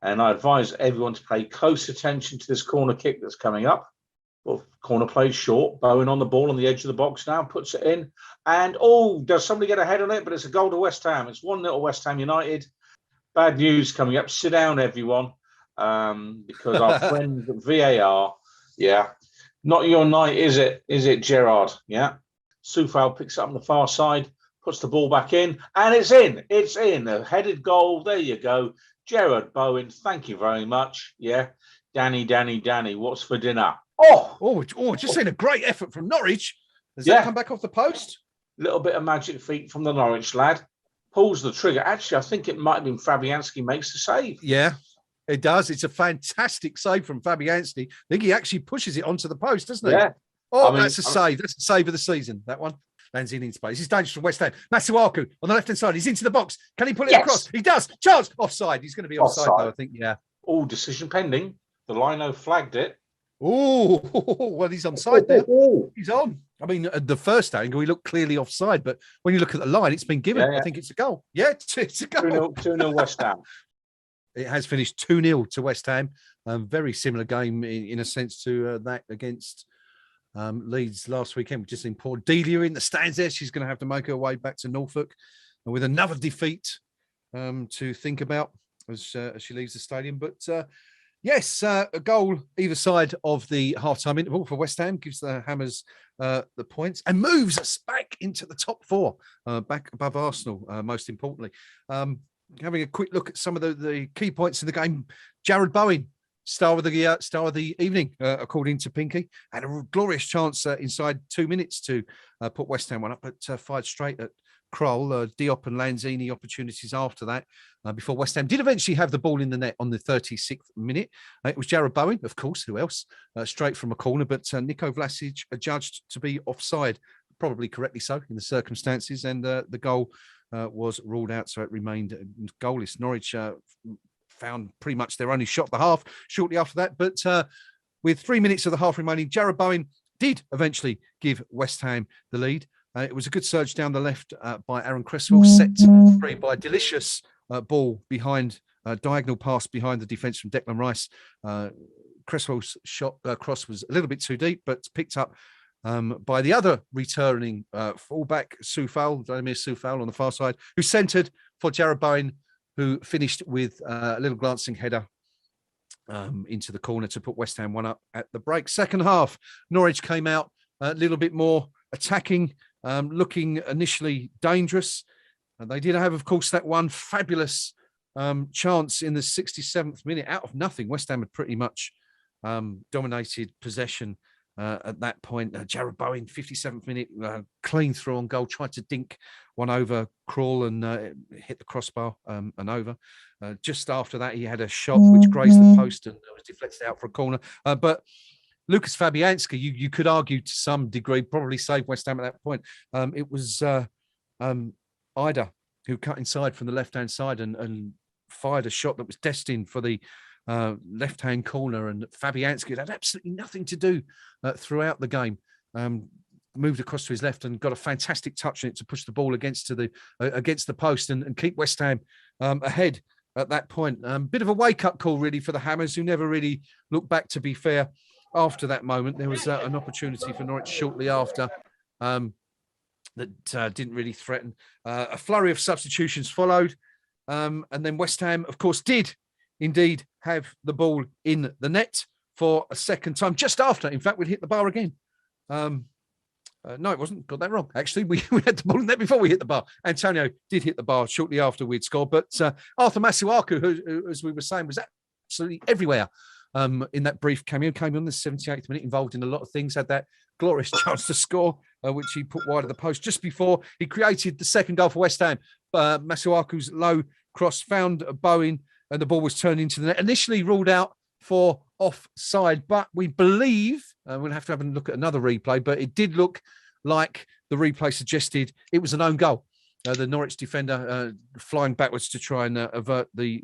And I advise everyone to pay close attention to this corner kick that's coming up. Well, corner plays short. Bowen on the ball on the edge of the box now, puts it in. And, does somebody get a head on it? But it's a goal to West Ham. It's 1-0 West Ham United. Bad news coming up. Sit down, everyone, because our friends at VAR, not your night, is it? Is it, Gerard? Yeah. Soufal picks it up on the far side, puts the ball back in, and it's in. It's in. A headed goal. There you go. Gerard Bowen, thank you very much. Yeah. Danny, what's for dinner? Just seen a great effort from Norwich. Does that come back off the post? Little bit of magic feet from the Norwich lad. Pulls the trigger. Actually, I think it might have been Fabianski makes the save. Yeah, it does. It's a fantastic save from Fabianski. I think he actually pushes it onto the post, doesn't he? Yeah. That's a save. That's a save of the season, that one. Lands in space. He's dangerous from West Ham. Masuaku on the left-hand side. He's into the box. Can he pull it across? He does. Chance. Offside. He's going to be offside, though, I think. Yeah. Decision pending. The lino flagged it. Well, he's onside there. He's on. I mean, at the first angle, he looked clearly offside, but when you look at the line, it's been given. I think it's a goal. Yeah, it's a goal. 2-0 West Ham. It has finished 2-0 to West Ham. Very similar game in a sense to that against Leeds last weekend. Just in poor Delia in the stands there. She's going to have to make her way back to Norfolk with another defeat to think about as she leaves the stadium. But yes, a goal either side of the half-time interval for West Ham gives the Hammers the points and moves us back into the top four, back above Arsenal, most importantly. Having a quick look at some of the key points in the game. Jarrod Bowen, star of the evening, according to Pinky, had a glorious chance inside 2 minutes to put West Ham one up, but fired straight at Kroll. Diop and Lanzini opportunities after that, before West Ham did eventually have the ball in the net on the 36th minute. It was Jarrod Bowen, of course, who else, straight from a corner, but Niko Vlasic adjudged to be offside, probably correctly so in the circumstances, and the goal was ruled out, so it remained goalless. Norwich found pretty much their only shot at the half shortly after that, but with 3 minutes of the half remaining, Jarrod Bowen did eventually give West Ham the lead. It was a good surge down the left by Aaron Cresswell, set free by a delicious ball behind, diagonal pass behind the defence from Declan Rice. Cresswell's shot cross was a little bit too deep, but picked up by the other returning fullback, Vladimir Soufal on the far side, who centred for Jarrod Bowen, who finished with a little glancing header into the corner to put West Ham one up at the break. Second half, Norwich came out a little bit more attacking, looking initially dangerous. And they did have, of course, that one fabulous chance in the 67th minute out of nothing. West Ham had pretty much dominated possession at that point. Jarrod Bowen, 57th minute, clean through on goal, tried to dink one over Kroll and hit the crossbar and over. Just after that, he had a shot which grazed the post and was deflected out for a corner. But Lucas Fabianski, you could argue to some degree, probably saved West Ham at that point. It was Ida who cut inside from the left-hand side and fired a shot that was destined for the left-hand corner, and Fabianski had absolutely nothing to do throughout the game. Moved across to his left and got a fantastic touch on it to push the ball against the post and keep West Ham ahead at that point. Bit of a wake-up call, really, for the Hammers, who never really looked back, to be fair. After that moment, there was an opportunity for Norwich shortly after that didn't really threaten. A flurry of substitutions followed. And then West Ham, of course, did indeed have the ball in the net for a second time, just after, in fact, we'd hit the bar again. No, it wasn't. Got that wrong. Actually, we had the ball in the net before we hit the bar. Antonio did hit the bar shortly after we'd scored. But Arthur Masuaku, who, as we were saying, was absolutely everywhere in that brief cameo, came on the 78th minute, involved in a lot of things, had that glorious chance to score, which he put wide of the post just before he created the second goal for West Ham. Masuaku's low cross found Bowen, and the ball was turned into the net. Initially ruled out for offside, but we believe, we'll have to have a look at another replay, but it did look like the replay suggested it was an own goal. The Norwich defender flying backwards to try and avert the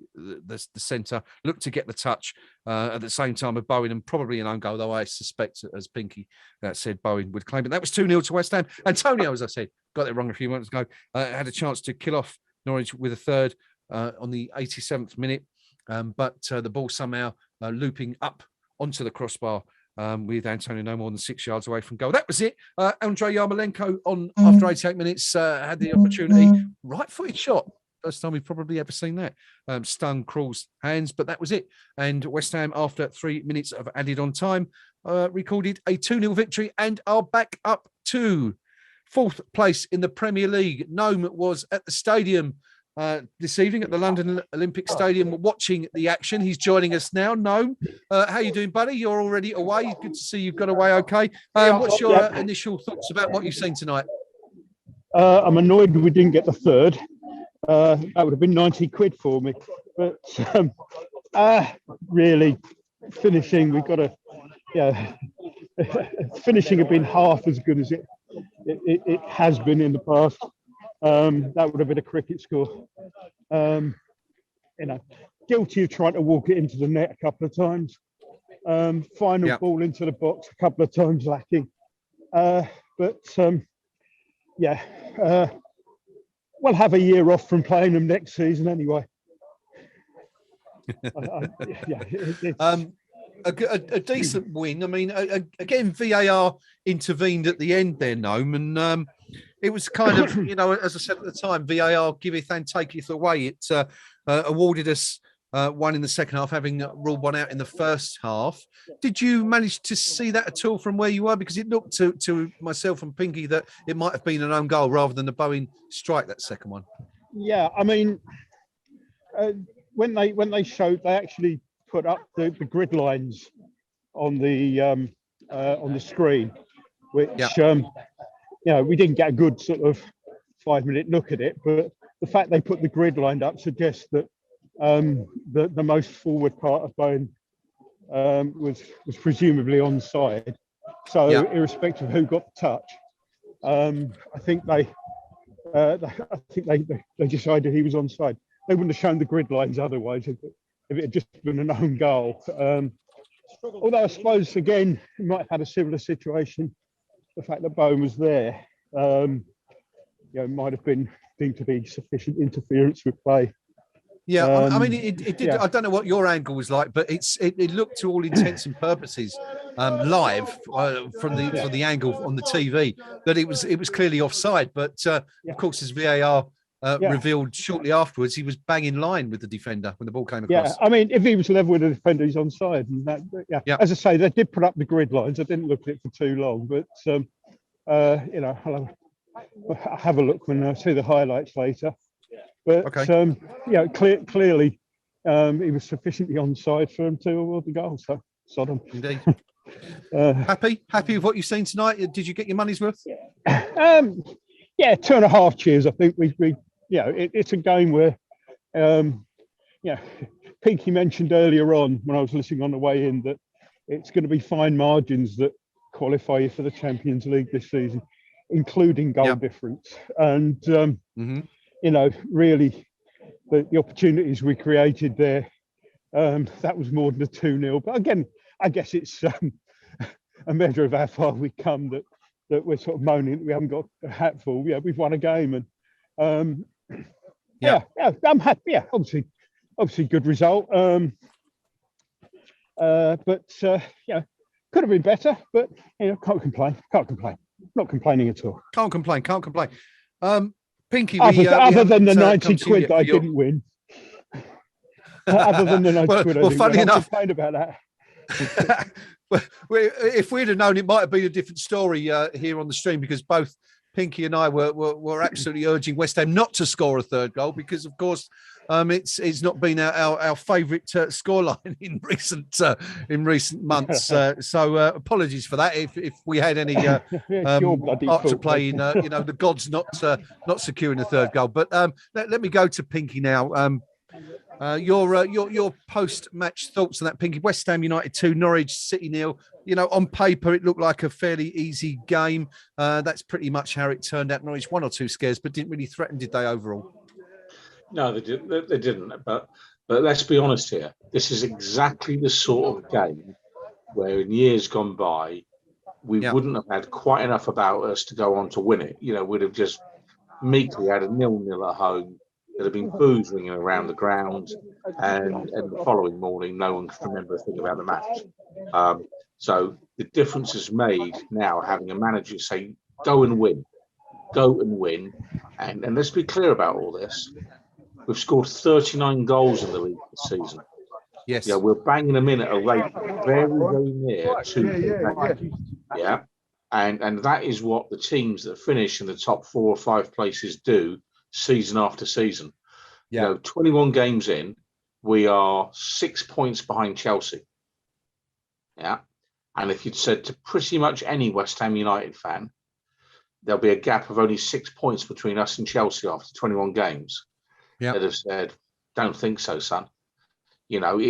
centre, looked to get the touch at the same time of Bowen, and probably an own goal, though I suspect, as Pinky said, Bowen would claim it. That was 2-0 to West Ham. Antonio, as I said, got it wrong a few moments ago, had a chance to kill off Norwich with a third on the 87th minute. but the ball somehow looping up onto the crossbar with Antonio no more than 6 yards away from goal. That was it. Andrei Yarmolenko on after 88 minutes had the opportunity. Right-footed shot. First time we've probably ever seen that. Stung Krul's hands, but that was it. And West Ham, after 3 minutes of added on time, recorded a 2-0 victory and are back up to 4th place in the Premier League. Gnome was at the stadium this evening at the London Olympic Stadium watching the action. He's joining us now. Gnome, how you doing, buddy? You're already away. Good to see you've got away okay. What's your initial thoughts about what you've seen tonight? I'm annoyed we didn't get the third. That would have been 90 quid for me. But really, finishing, we've got to, finishing have been half as good as it has been in the past. That would have been a cricket score. Guilty of trying to walk it into the net a couple of times. Final ball into the box a couple of times lacking. We'll have a year off from playing them next season anyway. A decent win. I mean, again, VAR intervened at the end there, Gnome, and it was kind of, as I said at the time, VAR giveth and taketh away. It awarded us one in the second half, having ruled one out in the first half. Did you manage to see that at all from where you were? Because it looked to myself and Pinky that it might have been an own goal rather than the Bowen strike, that second one. Yeah, I mean, when they showed, they actually put up the grid lines on the screen, which we didn't get a good sort of 5-minute look at it, but the fact they put the grid line up suggests that the most forward part of Bowen was presumably onside. So irrespective of who got the touch, I think they decided he was onside. They wouldn't have shown the grid lines otherwise if it had just been an own goal. Although I suppose again we might have had a similar situation. The fact that Bowen was there, might have been deemed to be sufficient interference with play. Yeah, I mean, it did. I don't know what your angle was like, but it looked to all intents and purposes live from the angle on the TV that it was clearly offside. But of course, as VAR revealed shortly afterwards, he was bang in line with the defender when the ball came across. Yeah, I mean, if he was level with the defender, he's onside. And as I say, they did put up the grid lines. I didn't look at it for too long, but I'll have a look when I see the highlights later. But clearly, he was sufficiently onside for him to award the goal. So Sodom. Indeed. Happy with what you've seen tonight? Did you get your money's worth? 2.5 cheers. I think we it's a game where Pinky mentioned earlier on when I was listening on the way in that it's going to be fine margins that qualify you for the Champions League this season, including goal difference. And really the opportunities we created there, that was more than a 2-0. But again, I guess it's a measure of how far we've come that we're sort of moaning that we haven't got a hatful. Yeah, we've won a game, and I'm happy. Yeah, obviously good result. But could have been better. But can't complain. Not complaining at all. Can't complain. Pinky, other than the 90 quid that I didn't win. Other than the 90 quid, I didn't funny win. enough, complain about that. Well, if we'd have known, it might have been a different story here on the stream, because both Pinky and I were absolutely urging West Ham not to score a third goal, because of course it's not been our favourite scoreline in recent months. So apologies for that if we had any part to play in the gods not securing a third goal. But let me go to Pinky now. Your post-match thoughts on that, Pinky. West Ham United 2, Norwich City 0. On paper it looked like a fairly easy game. That's pretty much how it turned out. Norwich 1 or 2 scares, but didn't really threaten, did they, overall? No, they didn't. But let's be honest here. This is exactly the sort of game where in years gone by we wouldn't have had quite enough about us to go on to win it. We'd have just meekly had a 0-0 at home. There'd have been boos ringing around the ground, and the following morning, no one could remember a thing about the match. So the difference is made now having a manager say, go and win. And let's be clear about all this. We've scored 39 goals in the league this season. Yes. Yeah, we're banging them in at a rate very, very near to yeah. And that is what the teams that finish in the top 4 or 5 places do season after season. Yeah. You know, 21 games in, we are 6 points behind Chelsea. Yeah. And if you'd said to pretty much any West Ham United fan, there'll be a gap of only 6 points between us and Chelsea after 21 games. Yeah. They'd have said, don't think so, son. You know,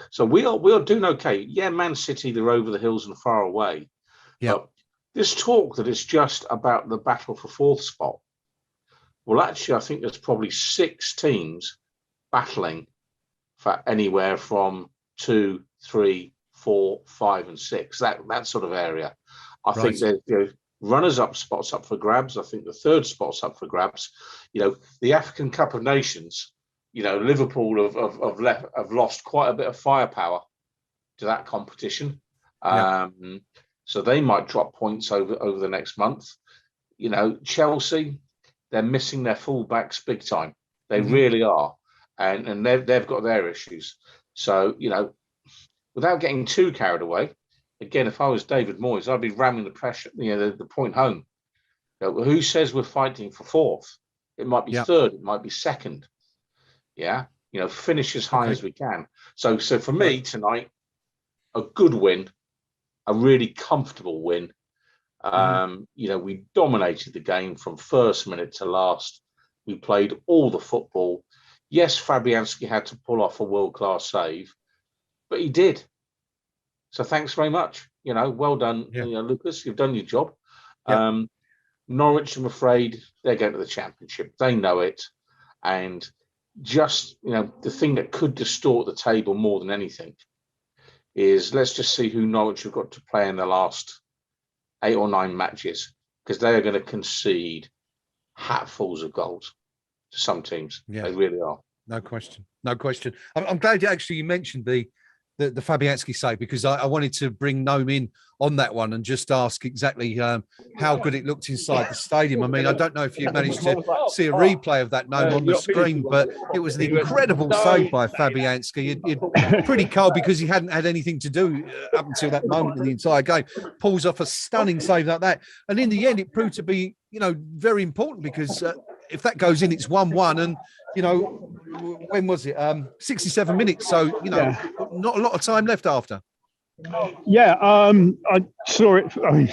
so we are doing okay. Yeah, Man City, they're over the hills and far away. Yeah. But this talk that it's just about the battle for 4th spot. Well, actually, I think there's probably 6 teams battling for anywhere from 2, 3, 4, 5, and 6. That sort of area. I think there's runners-up spots up for grabs. I think the 3rd spot's up for grabs. You know, the African Cup of Nations. You know, Liverpool have lost quite a bit of firepower to that competition. So they might drop points over the next month. You know, Chelsea, they're missing their fullbacks big time. They really are. And they've got their issues. So, you know, without getting too carried away, again, if I was David Moyes, I'd be ramming the pressure, the point home. You know, who says we're fighting for 4th? It might be 3rd, it might be 2nd. Yeah, you know, finish as high as we can. So for me tonight, a good win, a really comfortable win. You know, we dominated the game from first minute to last. We played all the football. Yes, Fabianski had to pull off a world-class save, but he did. So thanks very much. You know, well done, Lucas. You've done your job. Norwich, I'm afraid, they're going to the Championship. They know it, and just, you know, the thing that could distort the table more than anything is let's just see who Norwich have got to play in the last 8 or 9 matches, because they are going to concede hatfuls of goals to some teams. They really are. No question. I'm glad you mentioned the Fabianski save, because I wanted to bring Gnome in on that one and just ask exactly how good it looked inside the stadium. I mean, I don't know if you managed to see a replay of that, Gnome, on the screen, but it was an incredible save by Fabianski. It pretty cold because he hadn't had anything to do up until that moment in the entire game. Pulls off a stunning save like that. And in the end, it proved to be, you know, very important, because if that goes in, it's 1-1. And, you know, when was it? 67 minutes. So, you know, not a lot of time left after. Yeah, I saw it. I mean,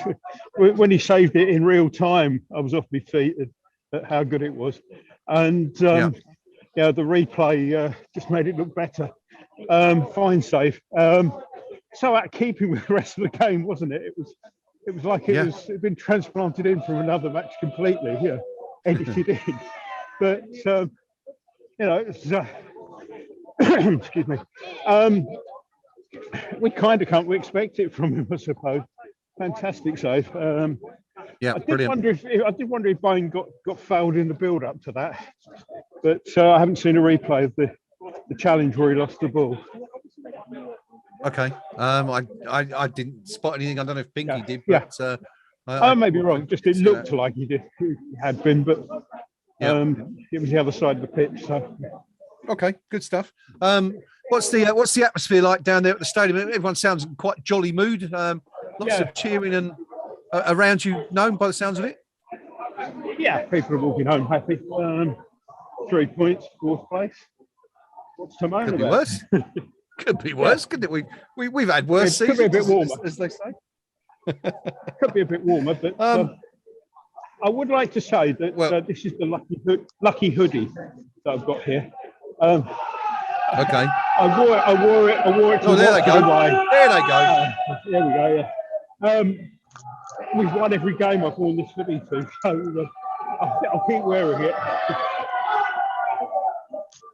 when he saved it in real time, I was off my feet at how good it was. And, the replay just made it look better. Fine save. So out of keeping with the rest of the game, wasn't it? It was like it'd been transplanted in from another match completely, edited in. But, you know, it's, excuse me. We kind of can't expect it from him, I suppose. Fantastic save. I did wonder if Bain got fouled in the build up to that, but I haven't seen a replay of the challenge where he lost the ball. Okay, I didn't spot anything. I don't know if Pinky did, but I may be wrong. Just it looked like he had been, but it was the other side of the pitch. So okay, good stuff. What's the atmosphere like down there at the stadium? Everyone sounds in quite jolly mood. Lots of cheering and around you, Gnome, by the sounds of it. Yeah, people are walking home happy. 3 points, 4th place. What's to moan about? Could be worse. Could be worse, couldn't it? We've had worse seasons. Could be a bit warmer, as they say. Could be a bit warmer, but I would like to say that this is the lucky hoodie that I've got here. Okay. I wore it. Oh, there they go. There they go. There we go. Yeah. We've won every game I've worn this hoodie to, so I'll keep wearing it.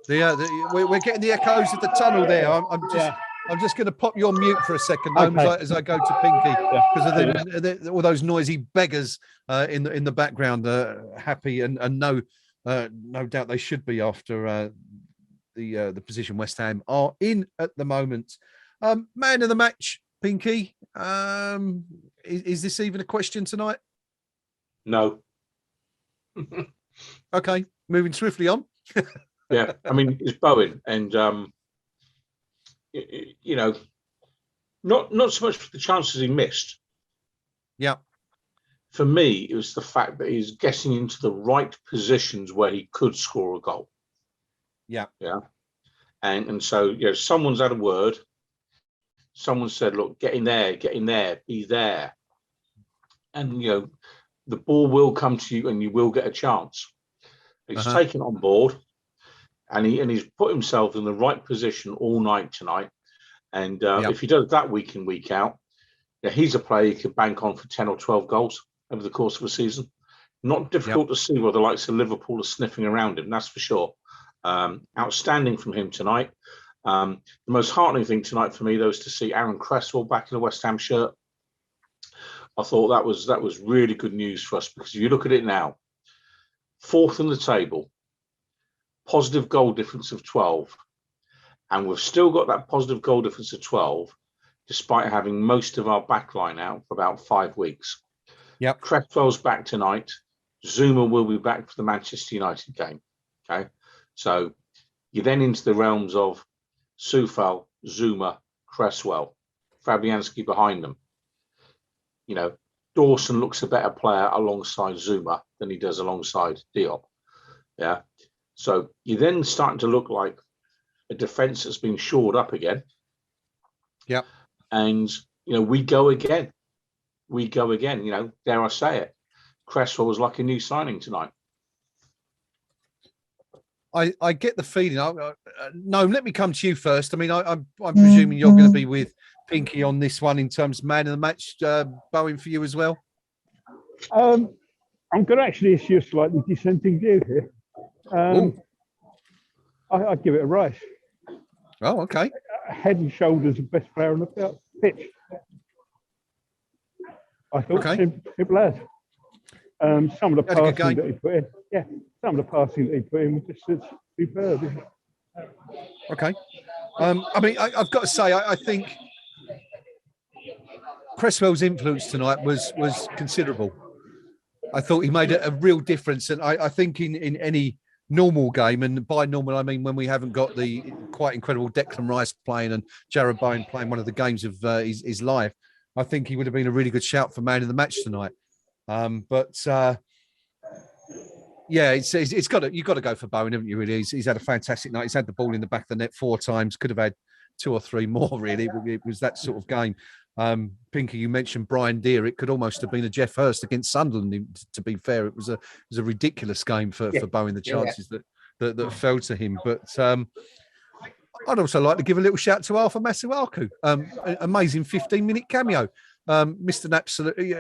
We're getting the echoes of the tunnel there. I'm just going to pop you on mute for a second, Gnome, as I go to Pinky, because of all those noisy beggars in the background, happy and know No doubt they should be after the position West Ham are in at the moment. Man of the match, Pinky. Is this even a question tonight? No. Okay, moving swiftly on. Yeah, I mean, it's Bowen, and you know, not so much for the chances he missed. Yeah. For me, it was the fact that he's getting into the right positions where he could score a goal. Yeah. Yeah. And so, someone's had a word. Someone said, look, get in there, be there. And, the ball will come to you and you will get a chance. He's taken it on board, and he's put himself in the right position all night tonight. And if he does that week in, week out, he's a player you could bank on for 10 or 12 goals over the course of a season. Not difficult to see where the likes of Liverpool are sniffing around him, that's for sure. Outstanding from him tonight. The most heartening thing tonight for me, though, is to see Aaron Cresswell back in a West Ham shirt. I thought that was really good news for us, because if you look at it now, fourth in the table, positive goal difference of 12, and we've still got that positive goal difference of 12, despite having most of our back line out for about 5 weeks. Yep. Cresswell's back tonight. Zuma will be back for the Manchester United game. Okay, so you're then into the realms of Soufal, Zuma, Cresswell, Fabianski behind them. Dawson looks a better player alongside Zuma than he does alongside Diop. Yeah, so you're then starting to look like a defence that's been shored up again. Yeah, and we go again. Dare I say it? Cresswell was like a new signing tonight. I get the feeling. No, let me come to you first. I mean, I'm presuming you're going to be with Pinky on this one in terms of man of the match. Bowen, for you as well. I'm going to actually issue a slightly dissenting view here. I'd give it a Rice. Oh, okay. Head and shoulders the best player on the pitch. I thought simple as. Some of the passing that he put in, some of the passing that he put in was just superb. Isn't it? Okay. I mean, I've got to say, I think Cresswell's influence tonight was considerable. I thought he made a real difference, and I think in any normal game, and by normal I mean when we haven't got the quite incredible Declan Rice playing and Jared Bowen playing one of the games of his life, I think he would have been a really good shout for man of the match tonight. You've got to go for Bowen, haven't you? Really, he's had a fantastic night. He's had the ball in the back of the net 4 times. Could have had 2 or 3 more. Really, it was that sort of game. Pinky, you mentioned Brian Deere. It could almost have been a Jeff Hurst against Sunderland. To be fair, it was a ridiculous game for Bowen. The chances that fell to him, but. I'd also like to give a little shout to Arthur Masuaku. Amazing 15-minute cameo. Mr. Absolutely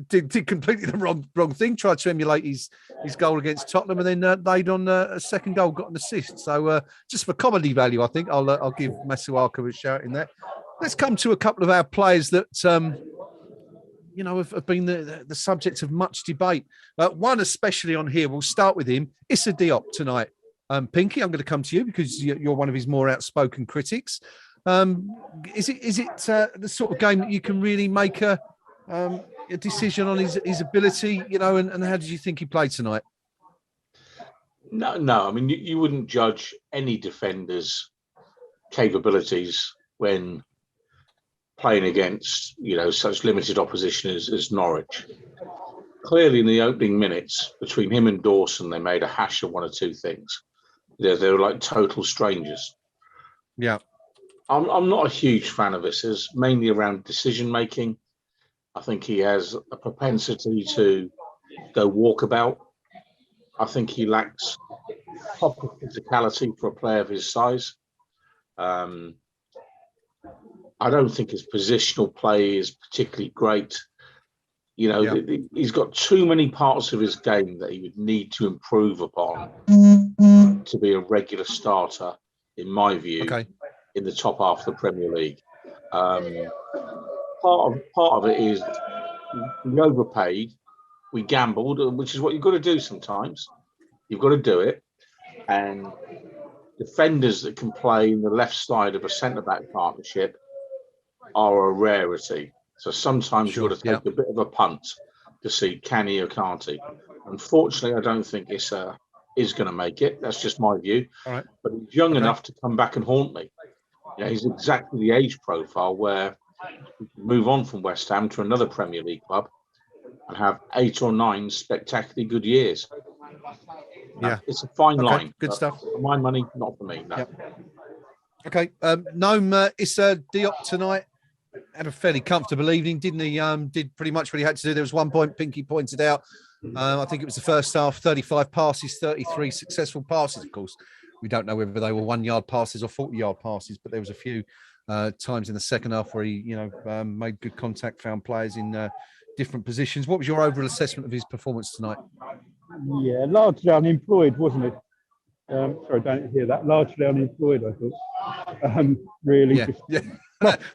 did completely the wrong thing. Tried to emulate his goal against Tottenham, and then laid on a second goal, got an assist. So just for comedy value, I think I'll give Masuaku a shout in that. Let's come to a couple of our players that have been the subject of much debate. One especially on here. We'll start with him. Issa Diop tonight. Pinky, I'm going to come to you because you're one of his more outspoken critics. Is it the sort of game that you can really make a decision on his ability, and how did you think he played tonight? No. I mean, you wouldn't judge any defender's capabilities when playing against, such limited opposition as Norwich. Clearly, in the opening minutes between him and Dawson, they made a hash of one or two things. They were like total strangers. Yeah. I'm not a huge fan of this. It's mainly around decision making. I think he has a propensity to go walkabout. I think he lacks proper physicality for a player of his size. I don't think his positional play is particularly great. He's got too many parts of his game that he would need to improve upon to be a regular starter, in my view, in the top half of the Premier League. Part of it is we overpaid, we gambled, which is what you've got to do sometimes. You've got to do it. And defenders that can play in the left side of a centre-back partnership are a rarity. So sometimes Sure, you've got to take a bit of a punt to see can he or can't he. Unfortunately, I don't think Issa is going to make it. That's just my view. All right. But he's young Okay. enough to come back and haunt me. You know, he's exactly the age profile where he can move on from West Ham to another Premier League club and have 8 or 9 spectacularly good years. Yeah. It's a fine line. Good stuff. For my money, not for me. No. Yep. Okay. Gnome, Issa Diop tonight had a fairly comfortable evening, didn't he? Did pretty much what he had to do. There was one point Pinky pointed out. I think it was the first half, 35 passes, 33 successful passes. Of course, we don't know whether they were 1-yard passes or 40-yard passes, but there was a few times in the second half where he, made good contact, found players in different positions. What was your overall assessment of his performance tonight? Yeah, largely unemployed, wasn't it? Sorry, don't hear that. Largely unemployed, I thought. Really, yeah, just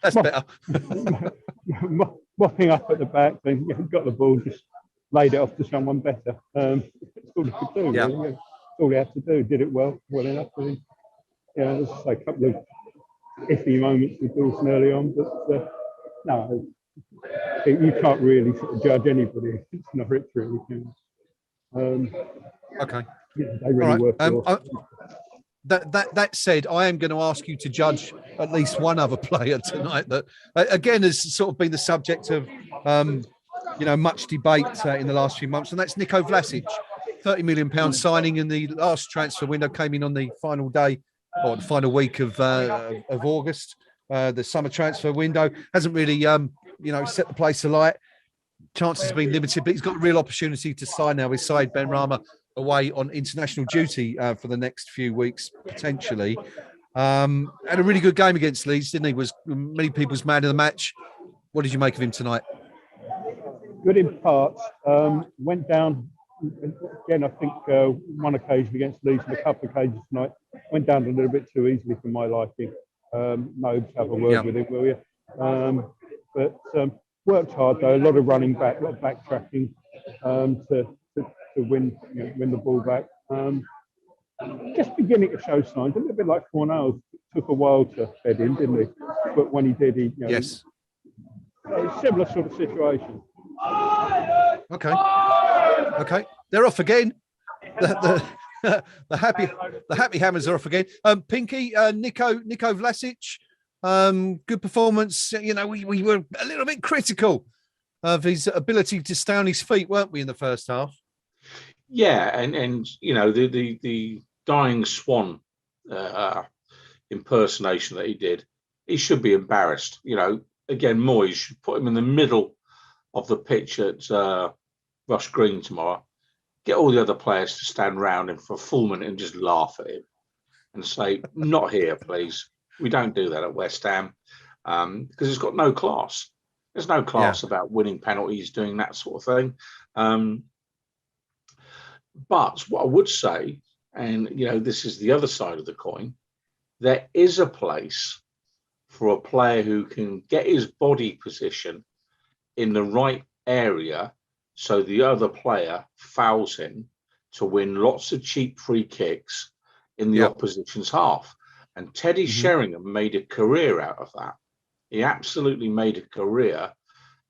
that's better. mopping up at the back, then got the ball, just laid it off to someone better. That's all he could do. Yeah. Really. That's all he had to do. Did it well enough. Really. Yeah, there's a couple of iffy moments with Dawson early on, but no, you can't really sort of judge anybody. It's Norwich, really. Okay. Yeah, they really work. That said, I am going to ask you to judge at least one other player tonight that, again, has sort of been the subject of, much debate in the last few months, and that's Nico Vlasic. £30 million signing in the last transfer window, came in on the final day or the final week of August. The summer transfer window hasn't really, set the place alight. Chances have been limited, but he's got a real opportunity to sign now with Said Benrahma away on international duty for the next few weeks, potentially. Had a really good game against Leeds, didn't he? Was many people's man of the match. What did you make of him tonight? Good in parts. Went down, again, I think one occasion against Leeds and a couple of occasions tonight. Went down a little bit too easily for my liking. No, have a word with him, will you? But worked hard though, a lot of running back, a lot of backtracking to win the ball back. Just beginning to show signs, a little bit like Fornals. Took a while to head in, didn't he? But when he did, yes. Similar sort of situation. Okay, they're off again. The happy hammers are off again. Pinky, Nico Vlasic. Good performance. We were a little bit critical of his ability to stay on his feet, weren't we, in the first half? Yeah, and the dying swan impersonation that he did, he should be embarrassed. Again, Moyes should put him in the middle of the pitch at Rush Green tomorrow. Get all the other players to stand round him for a full minute and just laugh at him and say, "Not here, please." We don't do that at West Ham because it's got no class. There's no class about winning penalties, doing that sort of thing. But what I would say, and this is the other side of the coin, there is a place for a player who can get his body position in the right area so the other player fouls him to win lots of cheap free kicks in the opposition's half. And Teddy Sheringham made a career out of that. He absolutely made a career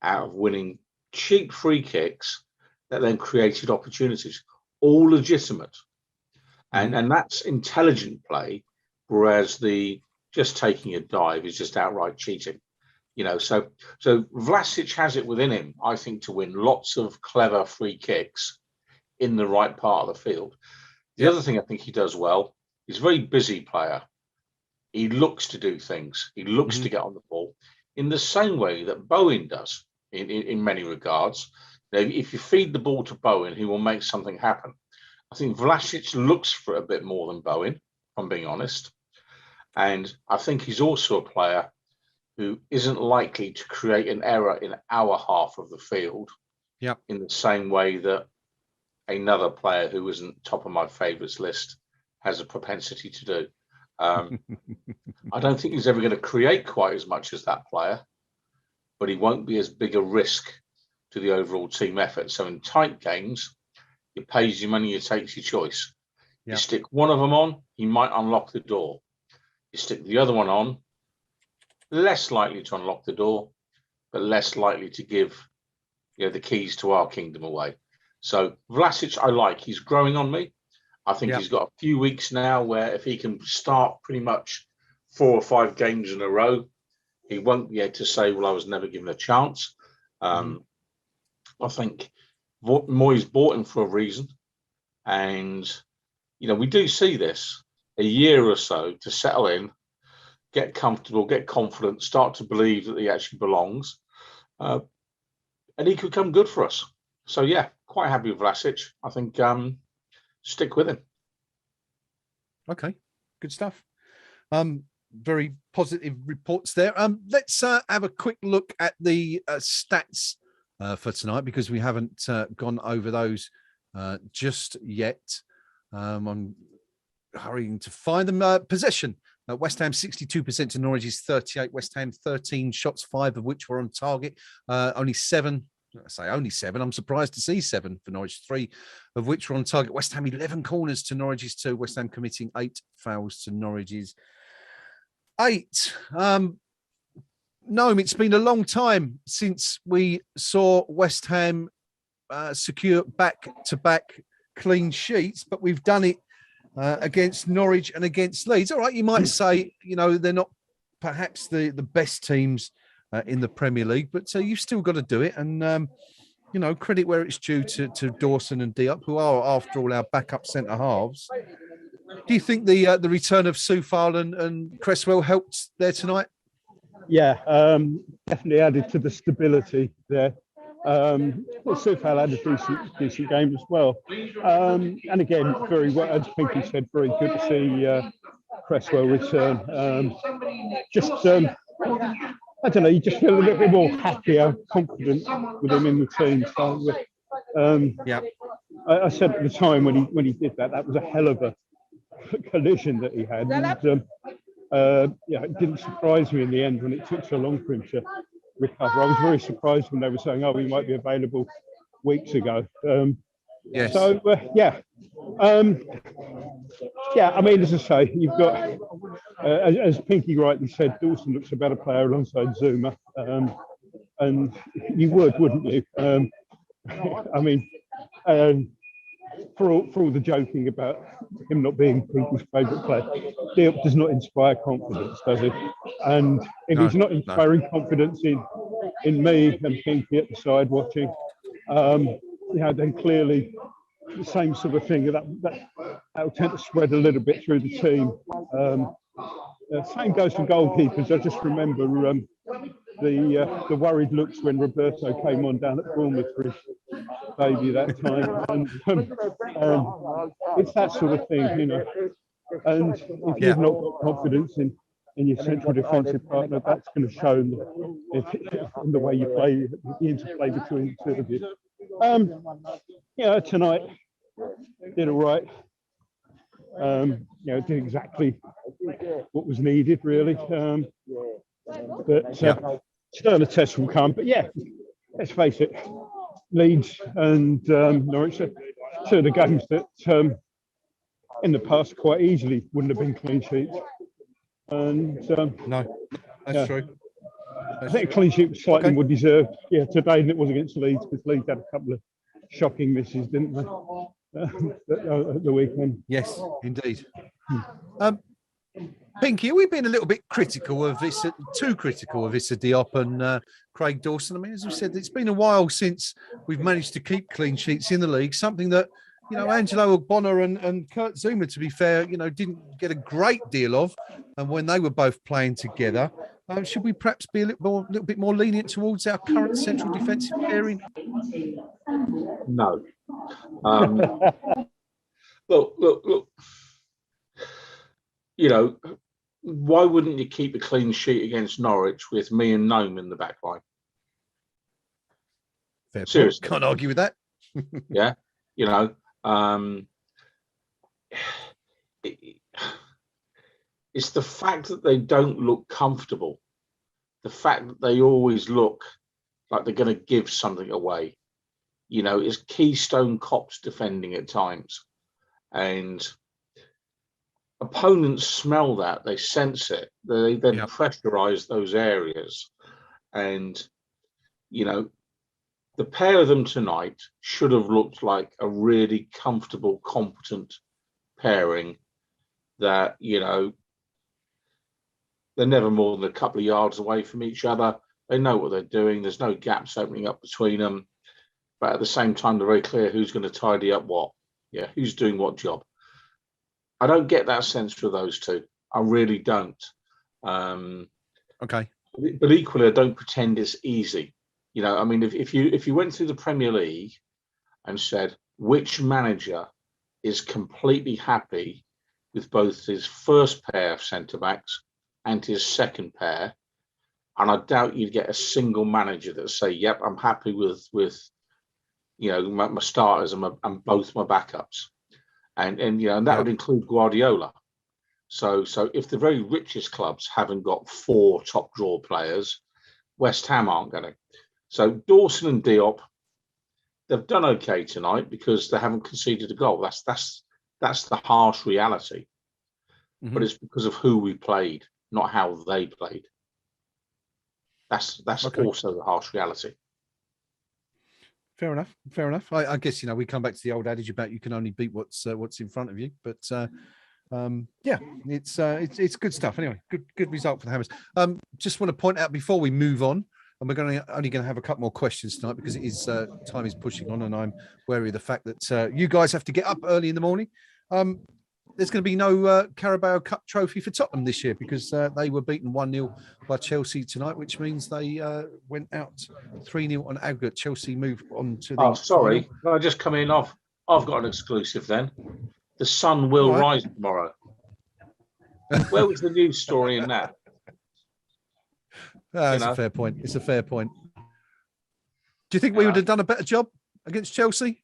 out of winning cheap free kicks that then created opportunities, all legitimate. And that's intelligent play, whereas the just taking a dive is just outright cheating. So Vlasic has it within him, I think, to win lots of clever free kicks in the right part of the field. The other thing I think he does well, he's a very busy player. He looks to do things. He looks to get on the ball in the same way that Bowen does in many regards. If you feed the ball to Bowen, he will make something happen. I think Vlasic looks for it a bit more than Bowen, if I'm being honest. And I think he's also a player who isn't likely to create an error in our half of the field in the same way that another player who isn't top of my favourites list has a propensity to do. I don't think he's ever going to create quite as much as that player, but he won't be as big a risk to the overall team effort. So in tight games, you pays your money, you takes your choice. Yeah. You stick one of them on, he might unlock the door. You stick the other one on, less likely to unlock the door, but less likely to give the keys to our kingdom away. So Vlasic, I like. He's growing on me. I think he's got a few weeks now where if he can start pretty much 4 or 5 games in a row, he won't be able to say, well, I was never given a chance. I think Moyes bought him for a reason. And, we do see this a year or so to settle in, get comfortable, get confident, start to believe that he actually belongs. And he could come good for us. So, yeah, quite happy with Vlasic. I think stick with him. Okay, good stuff. Very positive reports there. Let's have a quick look at the stats for tonight, because we haven't gone over those just yet. I'm hurrying to find them. Possession. West Ham 62% to Norwich's 38. West Ham 13 shots, 5 of which were on target. Only 7. I say only 7. I'm surprised to see 7 for Norwich, 3 of which were on target. West Ham 11 corners to Norwich's 2. West Ham committing 8 fouls to Norwich's 8. Gnome, it's been a long time since we saw West Ham secure back-to-back clean sheets, but we've done it against Norwich and against Leeds. All right, you might say, they're not perhaps the best teams in the Premier League, but you've still got to do it. And, credit where it's due to Dawson and Diop, who are, after all, our backup centre halves. Do you think the return of Soufal and Cresswell helped there tonight? Yeah, definitely added to the stability there. Soufal had a decent game as well. And again, very well, as Pinky said, very good to see Cresswell return. I don't know, you just feel a little bit more happier, confident with him in the team. So, I said at the time when he did that, that was a hell of a collision that he had. And, it didn't surprise me in the end when it took so long for him to recover. I was very surprised when they were saying, he might be available weeks ago. Yes. So, I mean, as I say, you've got, as Pinky rightly said, Dawson looks a better player alongside Zuma. And you would, wouldn't you? I mean, for all the joking about him not being people's favourite player, Diop does not inspire confidence, does he? And if he's not inspiring confidence in me and Pinky at the side watching, then clearly the same sort of thing that will tend to spread a little bit through the team. Same goes for goalkeepers. I just remember the worried looks when Roberto came on down at Bournemouth for his baby that time. And it's that sort of thing, And if you've not got confidence in your central defensive partner, that's going to show in the way you play, the interplay between the two of you. Tonight did all right. Did exactly what was needed, really. But still a test will come. But let's face it, Leeds and Norwich are 2 of the games that in the past quite easily wouldn't have been clean sheets. And no, that's true. I think a clean sheet was slightly more deserved. Today than it was against Leeds, because Leeds had a couple of shocking misses, didn't they? At the weekend. Yes, indeed. Pinky, we've been a little bit critical of this, too critical of Issa Diop and Craig Dawson. I mean, as we said, it's been a while since we've managed to keep clean sheets in the league, something that, Angelo Ogbonna and Kurt Zuma, to be fair, didn't get a great deal of, and when they were both playing together. Should we perhaps be a little bit more lenient towards our current central defensive pairing? No. Look. Why wouldn't you keep a clean sheet against Norwich with me and Gnome in the back line? Fair Seriously. Point. Can't argue with that. Yeah. It's the fact that they don't look comfortable. The fact that they always look like they're going to give something away. is Keystone Cops defending at times, and opponents smell that, they sense it, they then pressurize those areas, and the pair of them tonight should have looked like a really comfortable, competent pairing that, they're never more than a couple of yards away from each other. They know what they're doing. There's no gaps opening up between them. But at the same time, they're very clear who's going to tidy up what. Yeah, who's doing what job. I don't get that sense for those two. I really don't. Okay. But equally, I don't pretend it's easy. If you went through the Premier League and said which manager is completely happy with both his first pair of centre backs and his second pair, and I doubt you'd get a single manager that say, "Yep, I'm happy with my starters and both my backups," and that would include Guardiola. So if the very richest clubs haven't got 4 top draw players, West Ham aren't going to. So Dawson and Diop, they've done okay tonight because they haven't conceded a goal. That's the harsh reality. But it's because of who we played, not how they played. That's also the harsh reality. Fair enough. I guess we come back to the old adage about you can only beat what's in front of you. But it's good stuff. Anyway, good result for the Hammers. Just want to point out before we move on, and we're only going to have a couple more questions tonight because it is time is pushing on, and I'm wary of the fact that you guys have to get up early in the morning. There's going to be no Carabao Cup trophy for Tottenham this year because they were beaten 1-0 by Chelsea tonight, which means they went out 3-0 on aggregate. Chelsea moved on to the. Oh, sorry. Can I just come in? I've got an exclusive then. The sun will rise tomorrow. Where was the news story in that? That's a fair point. It's a fair point. Do you think we would have done a better job against Chelsea?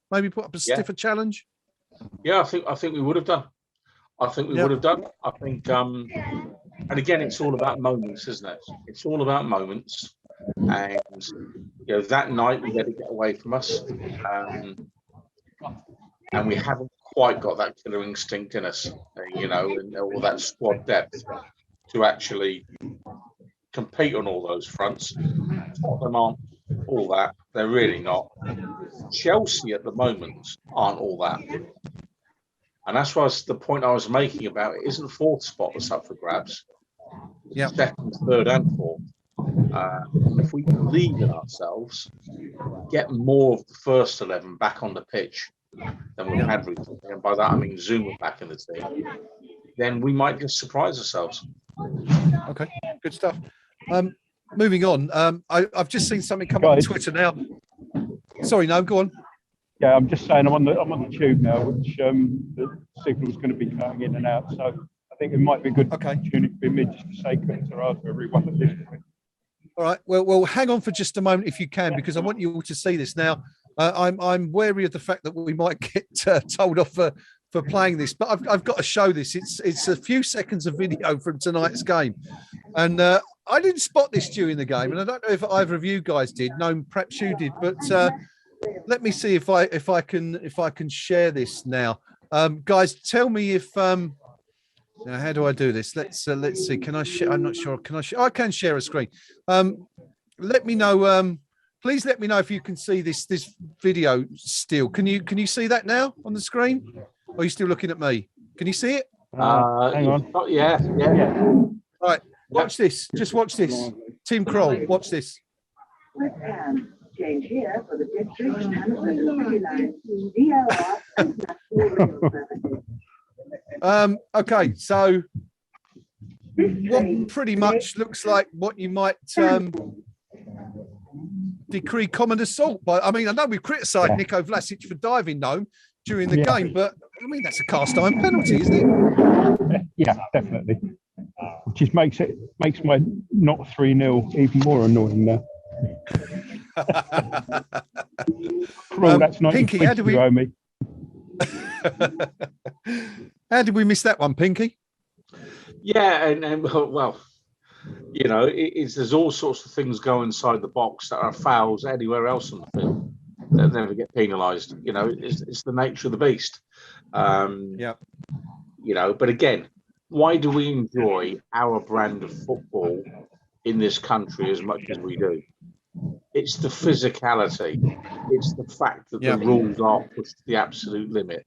Maybe put up a stiffer challenge? Yeah, I think we would have done. I think, and again, it's all about moments, isn't it? It's all about moments. And, that night we let it get away from us. And we haven't quite got that killer instinct in us, and all that squad depth to actually compete on all those fronts. Tottenham aren't all that. They're really not. Chelsea at the moment aren't all that. And that's why the point I was making about it isn't fourth spot that's up for grabs. Yeah. Second, third, and fourth. And if we believe in ourselves, get more of the first 11 back on the pitch than we've had recently, and by that I mean Zuma back in the team, then we might just surprise ourselves. Okay, good stuff. Moving on, I've just seen something come up on Twitter now. Sorry, no, go on. Yeah, I'm just saying I'm on the tube now, which the signal's going to be cutting in and out. So I think it might be a good opportunity for me just to say to everyone at this point. All right. Well, hang on for just a moment if you can, because I want you all to see this now. I'm wary of the fact that we might get told off for playing this, but I've got to show this. It's a few seconds of video from tonight's game, and I didn't spot this during the game, and I don't know if either of you guys did. No, perhaps you did, but let me see if I can share this now. Guys, tell me if now, how do I do this? Let's see. Can I share? I'm not sure. Can I share? I can share a screen. Let me know. Please let me know if you can see this video still. Can you see that now on the screen? Or are you still looking at me? Can you see it? Hang on. Yeah. All right. Watch this. Just watch this. Tim Kroll. Watch this. Change here for the district and the line. Okay, so what pretty much looks like what you might decree common assault. But I mean, I know we've criticised Nico Vlasic for diving Gnome during the game, but I mean that's a cast iron penalty, isn't it? Yeah, definitely. Which makes my not 3-0 even more annoying now. That's not Pinky, how did we miss that one, Pinky? Yeah, and well, there's all sorts of things go inside the box that are fouls anywhere else on the field. they'll never get penalised. You know, it's the nature of the beast. Yeah. You know, but again, why do we enjoy our brand of football in this country as much as we do? It's the physicality. It's the fact that the rules are pushed to the absolute limit.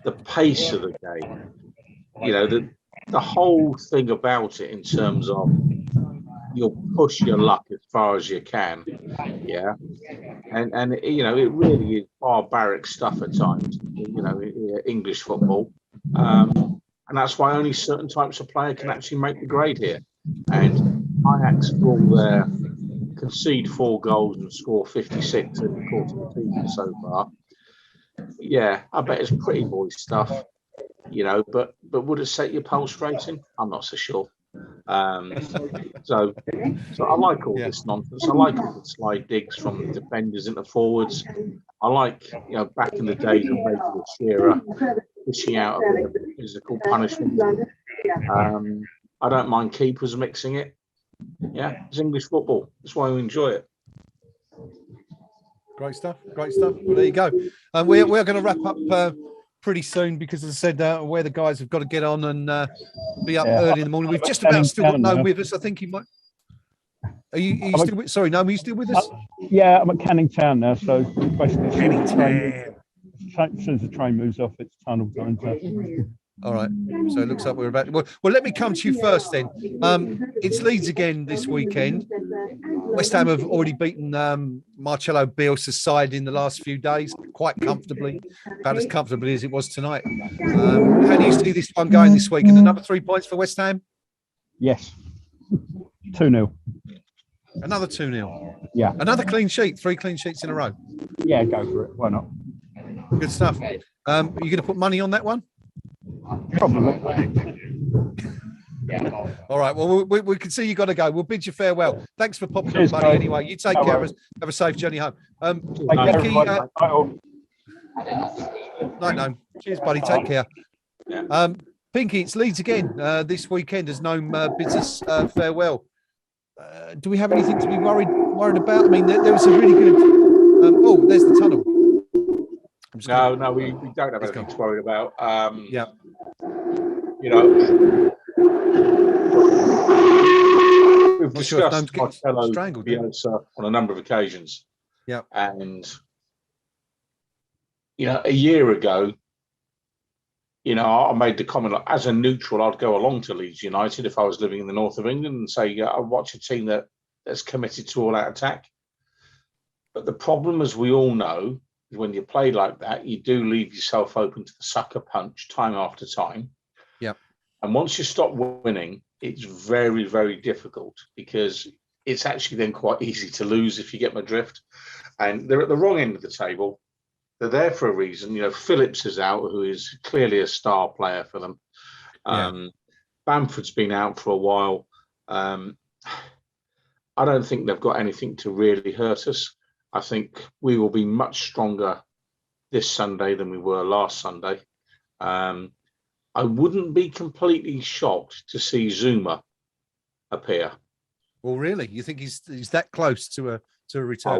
The pace of the game. You know, the whole thing about it in terms of you'll push your luck as far as you can. Yeah. And you know, it really is barbaric stuff at times, you know, English football. And that's why only certain types of player can actually make the grade here. And Ajax will concede 4 goals and score 56 in the course of the season so far. Yeah, I bet it's pretty boy stuff, you know, but would it set your pulse rating? I'm not so sure. So I like all this nonsense. I like all the slide digs from the defenders into forwards. I like, you know, back in the days of regular Shearer fishing out a bit of physical punishment. I don't mind keepers mixing it. Yeah, it's English football. That's why we enjoy it. Great stuff. Great stuff. Well, there you go. And we're going to wrap up pretty soon because, as I said, where the guys have got to get on and be up early in the morning. We've just about still got Gnome with us. I think he might. Are you still with? Sorry, Gnome, are you still with us? Yeah, I'm at Canning Town now. So basically, Canning Town. as soon as the train moves off, it's tunnel time. So. All right. So it looks like we're about. Well, let me come to you first then. It's Leeds again this weekend. West Ham have already beaten Marcelo Bielsa's side in the last few days, quite comfortably, about as comfortably as it was tonight. How do you see this one going this week? And another 3 points for West Ham? Yes. 2-0. Another 2-0. Yeah. Another clean sheet. 3 clean sheets in a row. Yeah, go for it. Why not? Good stuff. Are you going to put money on that one? Probably. All right. Well, we can see you got to go. We'll bid you farewell. Thanks for popping Cheers, on, buddy. mate. Anyway, you take care of us. Have a safe journey home. Pinky, no. Cheers, buddy. Take care. Pinky, it's Leeds again this weekend as Gnome bids us farewell. Do we have anything to be worried about? I mean, there was a really good. There's the tunnel. No, we don't have anything to worry about. Yeah. You know, we've discussed Marcelo Bielsa on a number of occasions. Yeah. And, you know, a year ago, you know, I made the comment, like, as a neutral, I'd go along to Leeds United if I was living in the north of England and say, I watch a team that's committed to all-out attack. But the problem, as we all know, is when you play like that, you do leave yourself open to the sucker punch time after time. Yeah. And once you stop winning, it's very, very difficult because it's actually then quite easy to lose, if you get my drift. And they're at the wrong end of the table. They're there for a reason. You know, Phillips is out, who is clearly a star player for them. Bamford's been out for a while. I don't think they've got anything to really hurt us. I think we will be much stronger this Sunday than we were last Sunday. I wouldn't be completely shocked to see Zuma appear. Well, really, you think he's that close to a return?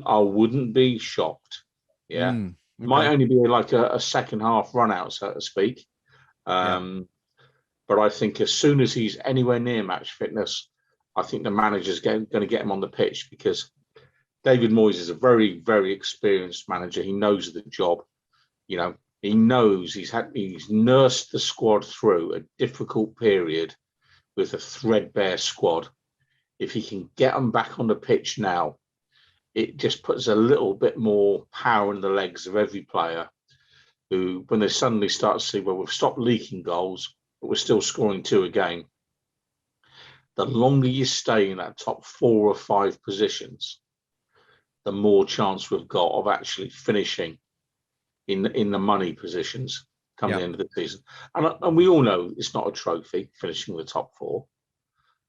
I wouldn't be shocked. Yeah, Okay. Might only be like a second half run out, so to speak. But I think as soon as he's anywhere near match fitness, I think the manager's going to get him on the pitch, because David Moyes is a very, very experienced manager. He knows the job. You know, he knows he's nursed the squad through a difficult period with a threadbare squad. If he can get them back on the pitch now, it just puts a little bit more power in the legs of every player who, when they suddenly start to see, well, we've stopped leaking goals, but we're still scoring 2 a game. The longer you stay in that top 4 or 5 positions, the more chance we've got of actually finishing in the money positions come the end of the season. And we all know it's not a trophy, finishing in the top 4,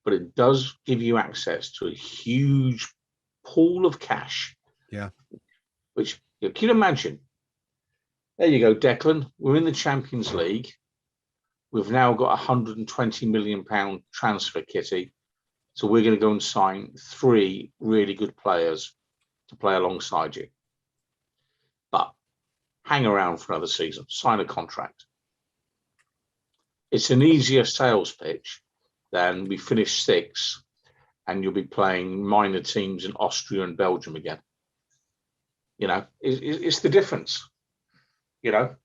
but it does give you access to a huge pool of cash. Yeah. Which, you can imagine. There you go, Declan. We're in the Champions League. We've now got £120 million transfer kitty. So we're going to go and sign 3 really good players to play alongside you. hang around for another season, sign a contract. It's an easier sales pitch than we finish 6th and you'll be playing minor teams in Austria and Belgium again. You know, it's the difference. You know,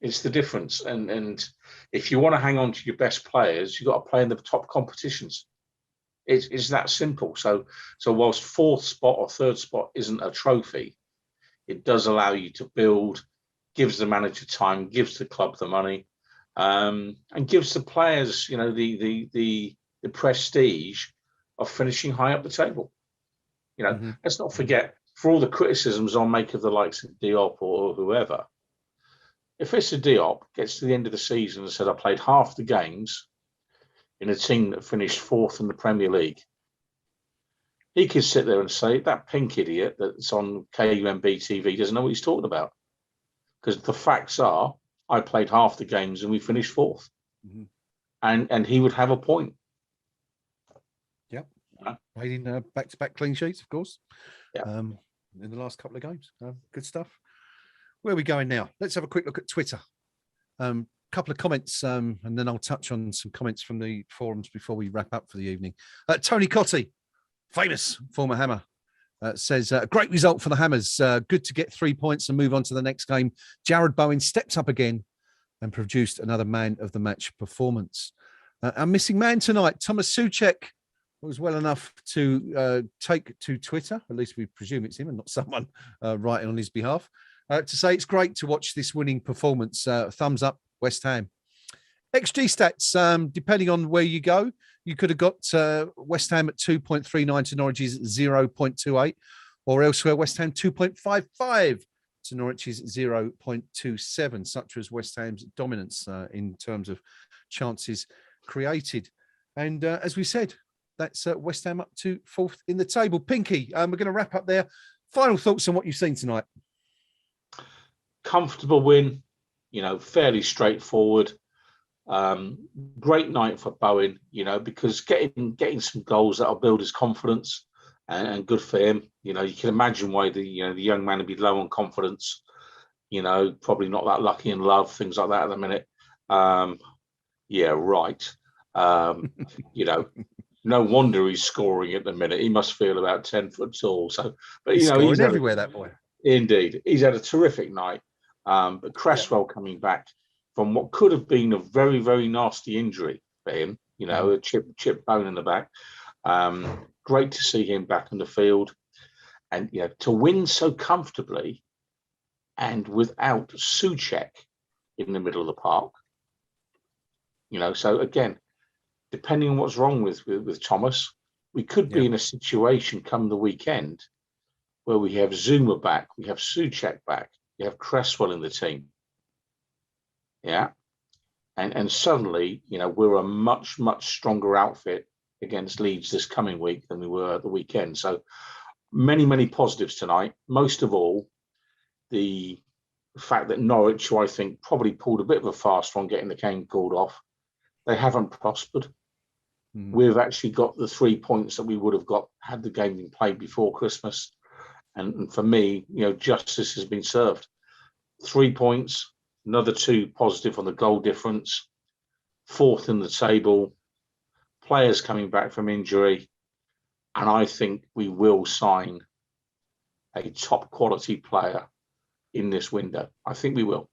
it's the difference. And if you want to hang on to your best players, you've got to play in the top competitions. It's that simple. So whilst 4th spot or 3rd spot isn't a trophy, it does allow you to build, gives the manager time, gives the club the money, and gives the players, you know, the prestige of finishing high up the table. You know, let's not forget, for all the criticisms on make of the likes of Diop or whoever, if Issa Diop gets to the end of the season and said, I played half the games in a team that finished 4th in the Premier League, he could sit there and say, that pink idiot that's on KUMB TV doesn't know what he's talking about. Because the facts are, I played half the games and we finished 4th. And he would have a point. Yep. Played in back-to-back clean sheets, of course. Yeah. In the last couple of games. Good stuff. Where are we going now? Let's have a quick look at Twitter. Couple of comments, and then I'll touch on some comments from the forums before we wrap up for the evening. Tony Cotty, famous former Hammer, says, great result for the Hammers. Good to get 3 points and move on to the next game. Jared Bowen stepped up again and produced another man of the match performance. Our missing man tonight, Thomas Souček, was well enough to take to Twitter, at least we presume it's him and not someone writing on his behalf, to say it's great to watch this winning performance. Thumbs up, West Ham. XG stats, depending on where you go, you could have got West Ham at 2.39 to Norwich's 0.28, or elsewhere West Ham 2.55 to Norwich's 0.27. Such was West Ham's dominance in terms of chances created. And as we said, that's West Ham up to 4th in the table. Pinky, we're going to wrap up there. Final thoughts on what you've seen tonight? Comfortable win, you know, fairly straightforward. Great night for Bowen, you know, because getting some goals that'll build his confidence, and good for him. You know, you can imagine why the young man would be low on confidence. You know, probably not that lucky in love, things like that at the minute. Yeah, right. You know, no wonder he's scoring at the minute. He must feel about 10 foot tall. So, but he's you know, he's everywhere. That boy. Indeed, he's had a terrific night. But Cresswell coming back from what could have been a very, very nasty injury for him, you know, a chip bone in the back. Great to see him back on the field, and you know, to win so comfortably and without Souček in the middle of the park. You know, so again, depending on what's wrong with Thomas, we could be in a situation come the weekend where we have Zuma back, we have Souček back, we have Cresswell in the team. Yeah. And suddenly, you know, we're a much, much stronger outfit against Leeds this coming week than we were at the weekend. So many, many positives tonight. Most of all, the fact that Norwich, who I think probably pulled a bit of a fast one getting the game called off, they haven't prospered. We've actually got the 3 points that we would have got had the game been played before Christmas. And for me, you know, justice has been served. 3 points, another 2 positive on the goal difference, 4th in the table, players coming back from injury. And I think we will sign a top quality player in this window. I think we will.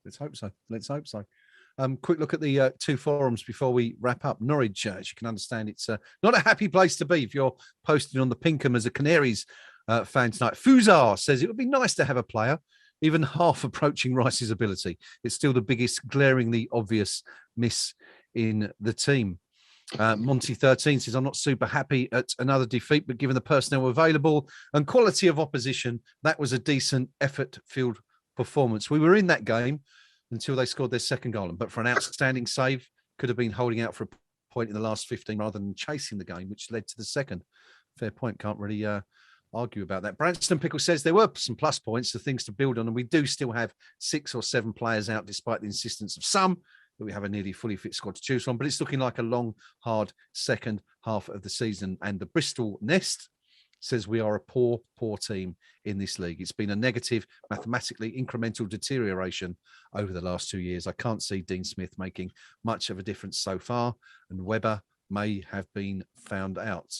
Let's hope so. Let's hope so. Quick look at the 2 forums before we wrap up. Norwich, as you can understand, it's not a happy place to be if you're posting on the Pinkham as a Canaries fan tonight. Fuzar says it would be nice to have a player even half approaching Rice's ability. It's still the biggest, glaringly obvious miss in the team. Monty 13 says, I'm not super happy at another defeat, but given the personnel available and quality of opposition, that was a decent effort-filled performance. We were in that game until they scored their second goal. But for an outstanding save, could have been holding out for a point in the last 15 rather than chasing the game, which led to the second. Fair point. Can't really argue about that. Branston Pickle says there were some plus points, the things to build on, and we do still have 6 or 7 players out despite the insistence of some, but we have a nearly fully fit squad to choose from. But it's looking like a long, hard second half of the season. And the Bristol Nest says we are a poor team in this league. It's been a negative, mathematically incremental deterioration over the last 2 years. I can't see Dean Smith making much of a difference so far, and Webber may have been found out.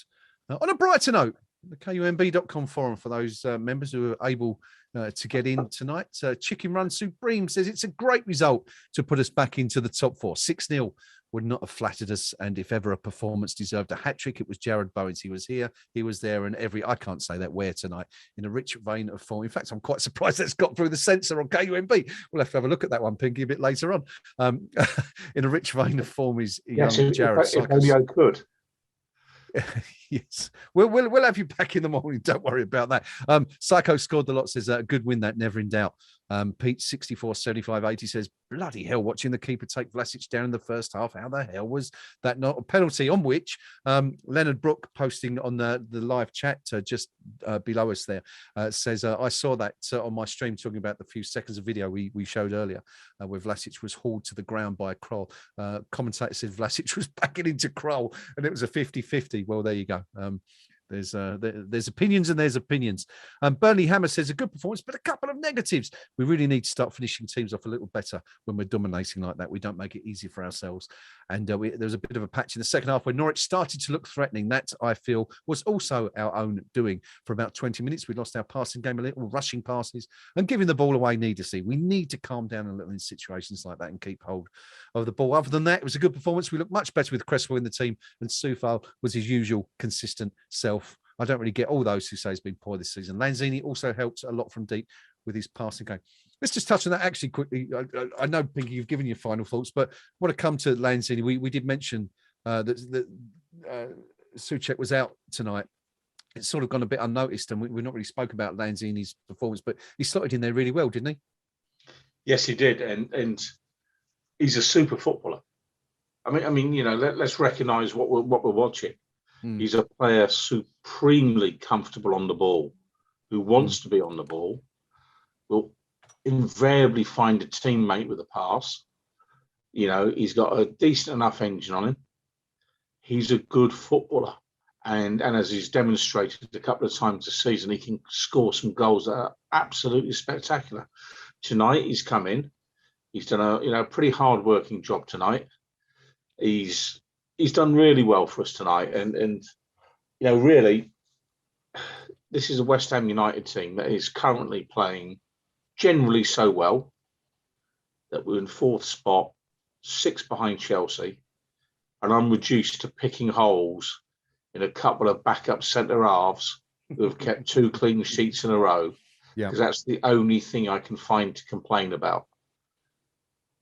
On a brighter note, the KUMB.com forum for those members who are able to get in tonight. Chicken Run Supreme says it's a great result to put us back into the top 4. 6-0 would not have flattered us, and if ever a performance deserved a hat-trick, it was Jared Bowens. He was here, he was there, and I can't say that where tonight, in a rich vein of form. In fact, I'm quite surprised that's got through the censor on KUMB. We'll have to have a look at that one, Pinky, a bit later on. In a rich vein of form is young Jared. If only I could. Yes, we'll have you back in the morning. Don't worry about that. Psycho scored the lot, says a good win, that never in doubt. Pete 64 75 80 says, bloody hell, watching the keeper take Vlasic down in the first half. How the hell was that not a penalty? On which Leonard Brook, posting on the live chat just below us there, says, I saw that on my stream, talking about the few seconds of video we showed earlier where Vlasic was hauled to the ground by Kroll. Commentator said Vlasic was backing into Kroll and it was a 50-50. Well, there you go. There's opinions and there's opinions. Burnley Hammer says a good performance, but a couple of negatives. We really need to start finishing teams off a little better when we're dominating like that. We don't make it easy for ourselves. And there was a bit of a patch in the second half where Norwich started to look threatening. That, I feel, was also our own doing. For about 20 minutes, we lost our passing game a little, rushing passes and giving the ball away needlessly. We need to calm down a little in situations like that and keep hold of the ball. Other than that, it was a good performance. We looked much better with Cresswell in the team, and Soufal was his usual consistent self. I don't really get all those who say he's been poor this season. Lanzini also helped a lot from deep with his passing game. Let's just touch on that actually quickly. I know, Pinky, you've given your final thoughts, but I want to come to Lanzini. We did mention that Souček was out tonight. It's sort of gone a bit unnoticed, and we've not really spoke about Lanzini's performance, but he slotted in there really well, didn't he? Yes, he did, and he's a super footballer. I mean, you know, let's recognise what we're watching. He's a player supremely comfortable on the ball, who wants to be on the ball, will invariably find a teammate with a pass. You know, he's got a decent enough engine on him. He's a good footballer. And as he's demonstrated a couple of times this season, he can score some goals that are absolutely spectacular. Tonight, he's come in. He's done a pretty hard-working job tonight. He's done really well for us tonight, and really, this is a West Ham United team that is currently playing generally so well that we're in 4th spot, 6 behind Chelsea, and I'm reduced to picking holes in a couple of backup centre halves who have kept 2 clean sheets in a row, because that's the only thing I can find to complain about.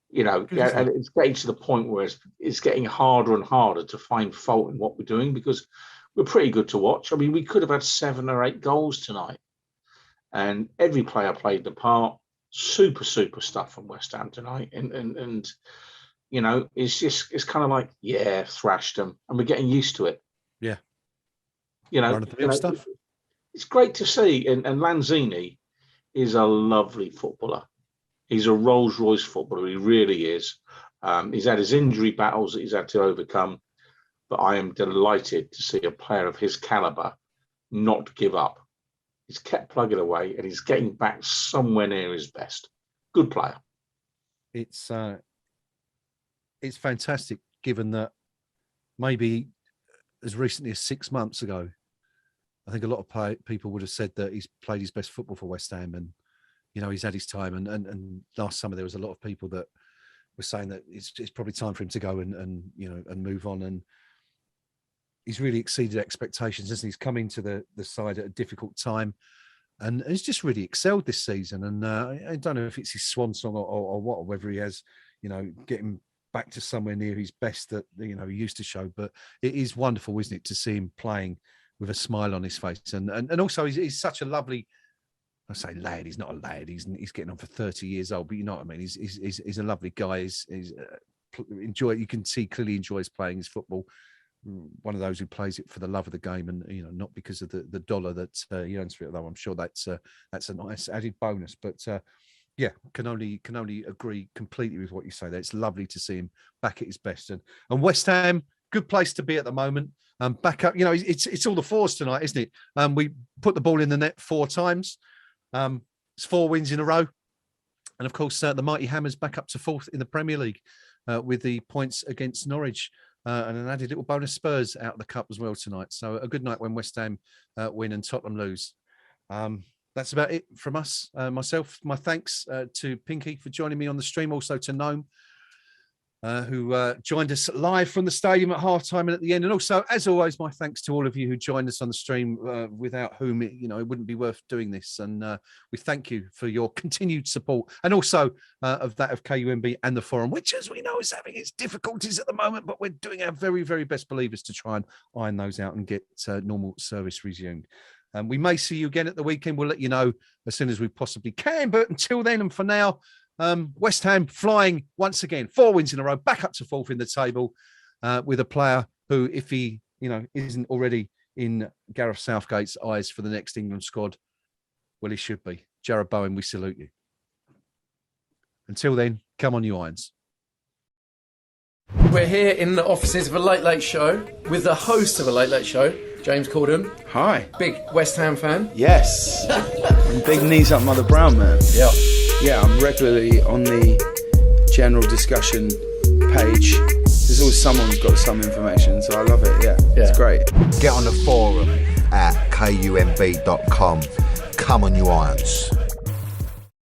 And it's getting to the point where it's getting harder and harder to find fault in what we're doing, because we're pretty good to watch. I mean, we could have had 7 or 8 goals tonight, and every player played the part. Super stuff from West Ham tonight, and it's kind of like, thrashed them, and we're getting used to it. Yeah, stuff. It's great to see, and Lanzini is a lovely footballer. He's a Rolls-Royce footballer. He really is. He's had his injury battles that he's had to overcome, but I am delighted to see a player of his caliber not give up. He's kept plugging away, and he's getting back somewhere near his best. Good player. It's fantastic, given that maybe as recently as 6 months ago, I think a lot of people would have said that he's played his best football for West Ham, and he's had his time. And last summer there was a lot of people that were saying that it's probably time for him to go and move on. And he's really exceeded expectations, hasn't he? He's come into the side at a difficult time, and he's just really excelled this season. And I don't know if it's his swan song or what, or whether he has, getting back to somewhere near his best that he used to show. But it is wonderful, isn't it, to see him playing with a smile on his face, and also he's such a lovely. I say lad, he's not a lad. He's getting on for 30 years old, but you know what I mean. He's a lovely guy. He's you can see clearly enjoys playing his football. One of those who plays it for the love of the game, and not because of the dollar that he earns for it. Though I'm sure that's a nice added bonus. But can only agree completely with what you say there. It's lovely to see him back at his best. And West Ham, good place to be at the moment. Back up, it's all the fours tonight, isn't it? We put the ball in the net 4 times. It's 4 wins in a row. And of course, the Mighty Hammers back up to 4th in the Premier League with the points against Norwich. And an added little bonus, Spurs out of the cup as well tonight. So a good night when West Ham win and Tottenham lose. That's about it from us. Myself, my thanks to Pinky for joining me on the stream, also to Gnome, who joined us live from the stadium at halftime and at the end. And also, as always, my thanks to all of you who joined us on the stream, without whom it wouldn't be worth doing this. And we thank you for your continued support, and also of that of KUMB and the forum, which, as we know, is having its difficulties at the moment. But we're doing our very, very best believers to try and iron those out and get normal service resumed. We may see you again at the weekend. We'll let you know as soon as we possibly can. But until then, and for now, West Ham flying once again, 4 wins in a row, back up to 4th in the table, with a player who, if he isn't already in Gareth Southgate's eyes for the next England squad, well, he should be. Jared Bowen, we salute you. Until then, come on, you Irons. We're here in the offices of a Late Late Show with the host of a Late Late Show, James Corden. Hi. Big West Ham fan. Yes. And big knees up Mother Brown, man. Yeah. Yeah, I'm regularly on the general discussion page. There's always someone who's got some information, so I love it. Yeah, it's great. Get on the forum at kumb.com. Come on, you Irons.